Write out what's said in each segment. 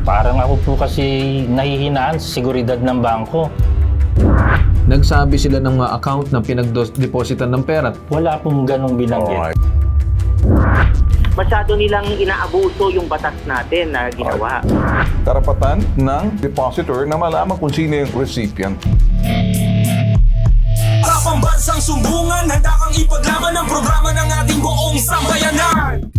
Parang ako po kasi nahihinaan sa seguridad ng bangko. Nagsabi sila ng mga account na pinag-depositan ng pera. Wala pong ganong binanggit. Alright. Masyado nilang inaabuso yung batas natin na ginawa. Karapatan ng depositor na malaman kung sino yung recipient. Para pambansang sumbungan, handa kang ipaglaban ang programa ng ating buong sambayanan.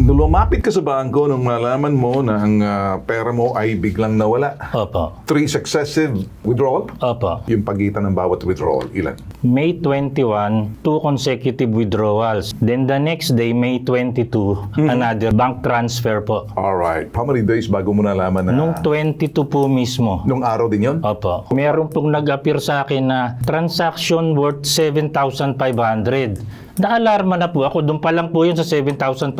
Lumapit ka sa bangko nung malaman mo na ang pera mo ay biglang nawala. Opo. 3 successive withdrawal? Opo. Yung pagitan ng bawat withdrawal, ilan? May 21, 2 consecutive withdrawals. Then the next day, May 22, another bank transfer po. Alright. How many days bago mo nalaman na... Nung 22 po mismo. Nung araw din yun? Opo. Meron pong nag-appear sa akin na transaction worth 7,500. Na-alarma na po ako. Doon pa lang po yun sa 7,500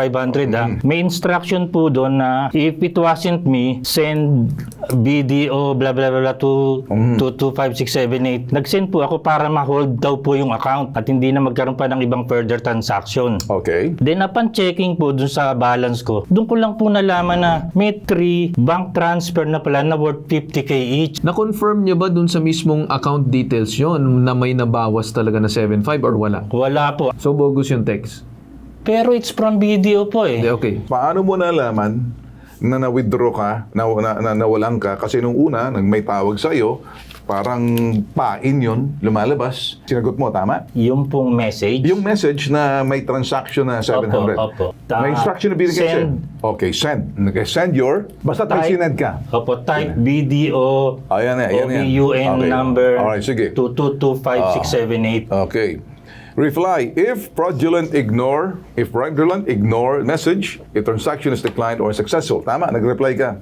ha. May instruction po doon na if it wasn't me, send BDO blah blah blah to 22678. Nag-send po ako para ma-hold daw po yung account at hindi na magkaroon pa ng ibang further transaction. Okay. Then upon checking po dun sa balance ko, doon ko lang po nalaman na may 3 bank transfer na pala na worth 50k each. Na-confirm niyo ba dun sa mismong account details yon na may nabawas talaga na 7.5 or wala? Wala po. So, bogus yung text. Pero it's from BDO po eh. Okay. Paano mo nalaman na na-withdraw ka, nawalan ka? Kasi nung una, nang may tawag sa iyo, parang pain yun, lumalabas. Sinagot mo, tama? Yung pong message. Yung message na may transaction na 700. Opo. May instruction na binigay sa'yo. Send. Okay, send. Okay, send your... Basta Type. sinend ka. Opo, type BDO Ayan na, ayan na. OBUN Okay. number Alright, sige. 2225678. Okay. Reply, if fraudulent, ignore message, if transaction is declined or successful. Tama, nag-reply ka.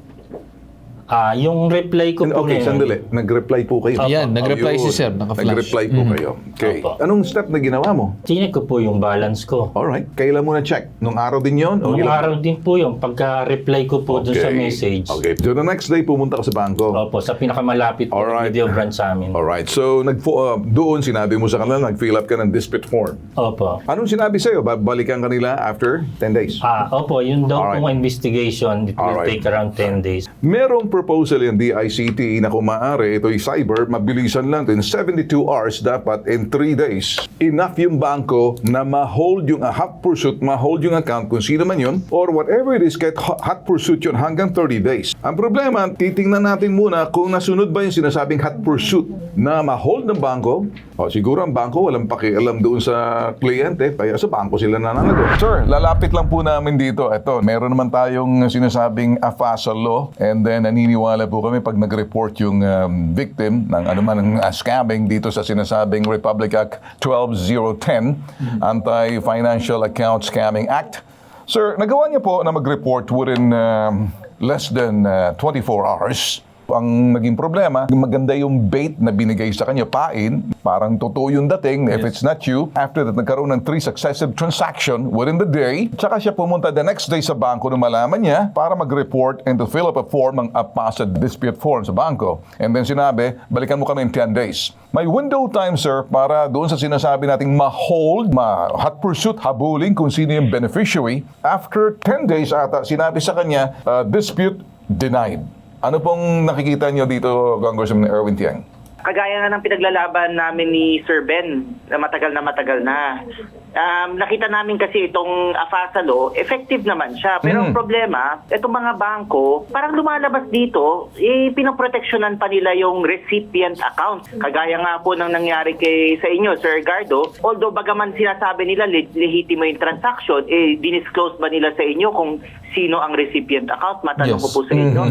Yung reply ko po Okay, ngayon, sandali. Nag-reply po kayo. Ayan, nag-reply si Sir, naka-flash. Nag-reply po kayo. Okay. Opo. Anong step na ginawa mo? Chinek ko po yung balance ko. Alright. Kailan mo na-check? Nung araw din yon? Nung araw din po yung pagka-reply ko po dun sa message. Okay. So the next day, pumunta ka sa bangko. Opo, sa pinakamalapit po Alright. video branch sa amin. Alright. So, doon sinabi mo sa kanila, nag-fill up ka ng dispute form. Opo. Anong sinabi sa'yo? Babalikan kanila after 10 days? Opo, yun daw Alright. pong investigation. It will Alright. take around 10 days. Merong proposal yung DICT na kung maaari, ito'y cyber, mabilisan lang din. 72 hours dapat in 3 days. Enough yung bangko na ma-hold yung hot pursuit, ma-hold yung account kung sino man yun, or whatever it is, kahit hot pursuit yun hanggang 30 days. Ang problema, titingnan natin muna kung nasunod ba yung sinasabing hot pursuit na ma-hold ng bangko. O, siguro ang bangko walang pakialam doon sa kliyente, kaya sa bangko sila nananagot. Sir, lalapit lang po namin dito. Ito, meron naman tayong sinasabing AFASA law, and then naniniwala po kami pag nag-report yung victim ng anuman ng scamming dito sa sinasabing Republic Act 12010, Anti-Financial Account Scamming Act. Sir, nagawa niyo po na mag-report within less than 24 hours. Ang naging problema, maganda yung bait na binigay sa kanya, pain, parang totoo yung dating, if it's not you. After that, nagkaroon ng 3 successive transaction within the day. Tsaka siya pumunta the next day sa bangko na malaman niya para mag-report and to fill up a form, ang APASA dispute form sa bangko. And then sinabi, balikan mo kami in 10 days. May window time, sir, para doon sa sinasabi nating ma-hold, hot pursuit, habulin kung sino yung beneficiary. After 10 days ata, sinabi sa kanya, dispute denied. Ano pong nakikita niyo dito, Congressman Erwin Tiang? Kagaya nga ng pinaglalaban namin ni Sir Ben na matagal na. Nakita namin kasi itong AFASA law, effective naman siya. Pero ang problema, itong mga bangko, parang lumalabas dito, pinoproteksyonan pa nila yung recipient account. Kagaya nga po ng nangyari sa inyo, Sir Gardo, although bagaman sinasabi nila lehitimo yung transaction, dinisclose ba nila sa inyo kung sino ang recipient account? Matanong ko po sa inyo.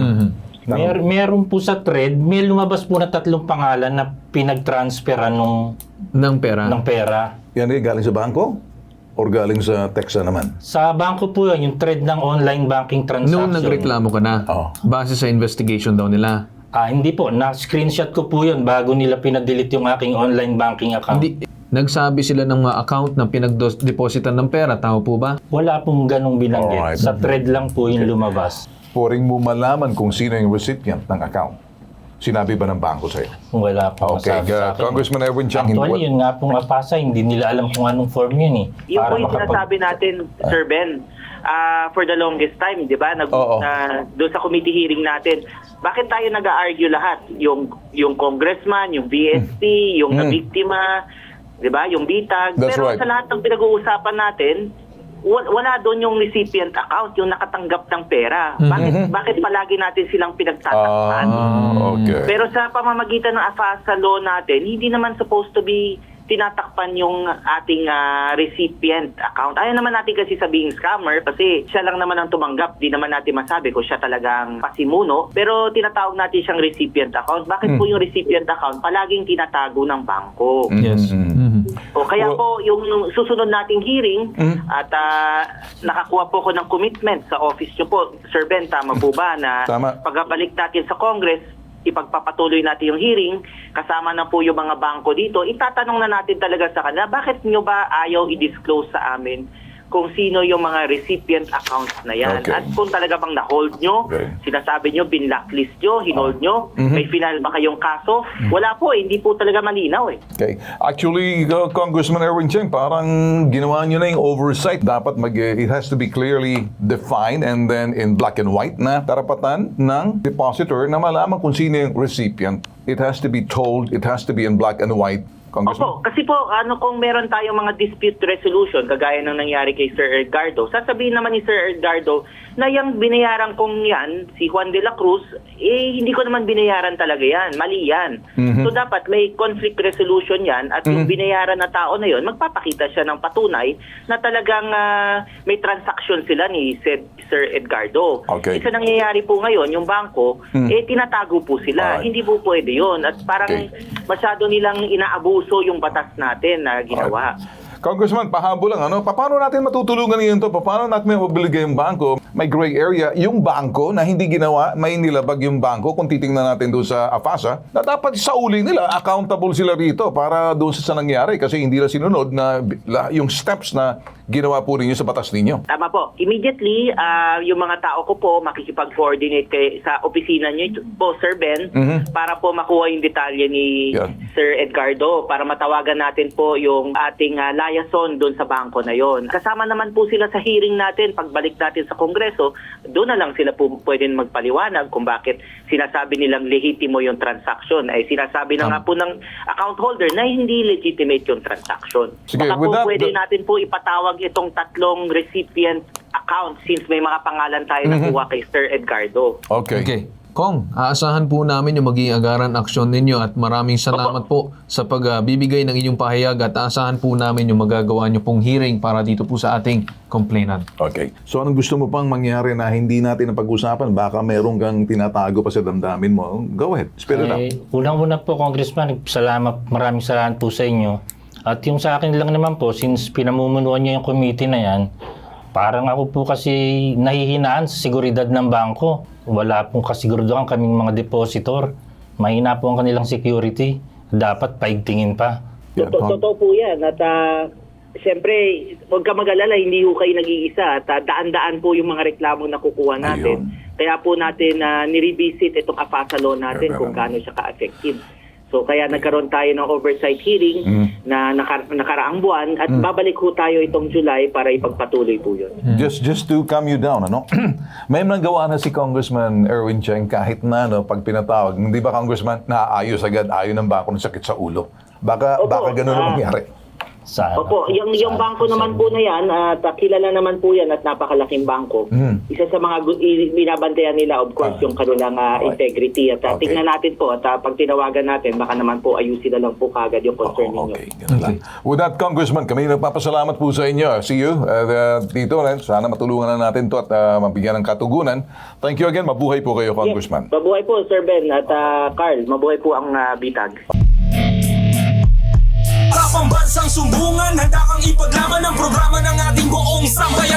Meron po sa thread, may lumabas po na 3 pangalan na pinag-transferan Ng pera. ng pera. Yan ay galing sa bangko? Or galing sa Texas naman? Sa bangko po yun, yung thread ng online banking transaction. Noong nagreklamo ka na, base sa investigation daw nila. Hindi po, na-screenshot ko po yun bago nila pinadelete yung aking online banking account. Nagsabi sila ng mga account na pinag-depositan ng pera, tama po ba? Wala pong ganong binanggit. Alright. Sa thread lang po yung lumabas. Puring mo malaman kung sino yung recipient ng account. Sinabi ba ng bangko sa'yo? Wala pong Okay, masabi sa akin. Congressman Erwin Tiang, Actually, yun nga pong APASA, hindi nila alam kung anong form yun eh. Yung po yung sinasabi natin, Sir Ben. for the longest time, di ba? Oo. Doon sa committee hearing natin, bakit tayo nag-argue lahat? Yung congressman, yung VSP, yung nabiktima, di ba? Yung bitag. That's Pero right. sa lahat ng pinag-uusapan natin, wala doon yung recipient account, yung nakatanggap ng pera. Bakit palagi natin silang pinagtatakpan? Okay. Pero sa pamamagitan ng AFASA law natin, hindi naman supposed to be tinatakpan yung ating recipient account. Ayaw naman natin kasi sabihing scammer kasi siya lang naman ang tumanggap. Di naman natin masabi kung siya talagang pasimuno. Pero tinatawag natin siyang recipient account. Bakit po yung recipient account palaging tinatago ng bangko? Yes. O kaya po yung susunod nating hearing at nakakuha po ko ng commitment sa office nyo po. Sir Ben, tama po ba na Tama. pagkabalik natin sa Congress, ipagpapatuloy natin yung hearing, kasama na po yung mga bangko dito, itatanong na natin talaga sa kanila, bakit nyo ba ayaw i-disclose sa amin kung sino yung mga recipient accounts na yan? Okay. At kung talaga bang na-hold nyo, Okay. sinasabi nyo, binlacklist nyo, hinold nyo, may final ba kayong kaso? Wala po, hindi po talaga malinaw eh. Okay. Actually, Congressman Erwin Cheng, parang ginawa nyo na yung oversight. Dapat it has to be clearly defined and then in black and white na karapatan ng depositor na malaman kung sino yung recipient. It has to be told, it has to be in black and white. Congressman? Opo, kasi po, kung meron tayong mga dispute resolution, kagaya ng nangyari kay Sir Edgardo, sasabihin naman ni Sir Edgardo na yung binayaran kong yan, si Juan de la Cruz, hindi ko naman binayaran talaga yan. Mali yan. So dapat may conflict resolution yan at yung binayaran na tao na yon, magpapakita siya ng patunay na talagang may transaction sila ni Sir Edgardo. Okay. Isa nangyayari po ngayon, yung bangko, tinatago po sila. Alright. Hindi po pwede yun. At parang masyado nilang inaabuso yung batas natin na ginawa. Congressman, pahabol lang, paano natin matutulungan ngayon to? Paano natin may mabibigay yung bangko? May gray area, yung bangko na hindi ginawa, may nilabag yung bangko, kung titingnan natin doon sa AFASA, na dapat sa uli nila, accountable sila rito para doon sa nangyari kasi hindi na sinunod na yung steps na ginawa po ninyo sa batas ninyo. Tama po. Immediately, yung mga tao ko po makikipag-coordinate sa opisina niyo po, Sir Ben, para po makuha yung detalye ni Yan. Sir Edgardo para matawagan natin po yung ating liaison doon sa bangko na yon. Kasama naman po sila sa hearing natin. Pagbalik natin sa Kongreso, doon na lang sila po pwedeng magpaliwanag kung bakit sinasabi nilang lehitimo yung transaction. Ay sinasabi na nga po ng account holder na hindi legitimate yung transaction. Sige, Baka with po that, pwede natin po ipatawag itong tatlong recipient account since may mga pangalan tayo nakuha kay Sir Edgardo. Okay. Okay. Kong, aasahan po namin yung maging agaran aksyon ninyo at maraming salamat po sa pagbibigay ng inyong pahayag at aasahan po namin yung magagawa nyo pong hearing para dito po sa ating complainant. Okay. So anong gusto mo pang mangyari na hindi natin napag-usapan? Baka meron kang tinatago pa sa damdamin mo. Go ahead. Spit it out. Unang-una po, Congressman, maraming salamat po sa inyo. At yung sa akin lang naman po, since pinamumunuan niyo yung committee na yan, parang ako po kasi nahihinaan sa seguridad ng bangko. Wala pong kasiguraduhan kaming mga depositor. Mahina po ang kanilang security. Dapat paigtingin pa. Totoo po yan. At siyempre, huwag ka mag-alala, hindi ho kayo nag-iisa. At daan-daan po yung mga reklamong nakukuha natin. Kaya po natin ni-revisit itong AFASA law natin kung gaano siya ka-effective. So kaya nagkaroon tayo ng oversight hearing na nakaraang buwan at babalik ho tayo itong July para ipagpatuloy po yun. Just to calm you down, may nagawa na si Congressman Erwin Cheng kahit na pag pinatawag, hindi ba Congressman, naaayos agad, ayaw ng bangko ng sakit sa ulo. Baka ganun na mangyari. Sana. Opo, yung bangko naman po na yan, at kilala naman po yan at napakalaking bangko. Isa sa mga binabantayan nila, of course, yung kanilang integrity. At tingnan natin po, at pag tinawagan natin, baka naman po ayusin na lang po kagad yung concern ninyo. Okay, ganun lang. With that, Congressman, kami nagpapasalamat po sa inyo. See you dito. Sana matulungan na natin to at mabigyan ng katugunan. Thank you again. Mabuhay po kayo, Congressman. Mabuhay po, Sir Ben at Carl. Mabuhay po ang bitag. Para pambansang sumbungan, handa kang ipaglaban ang programa ng ating buong sambayanan.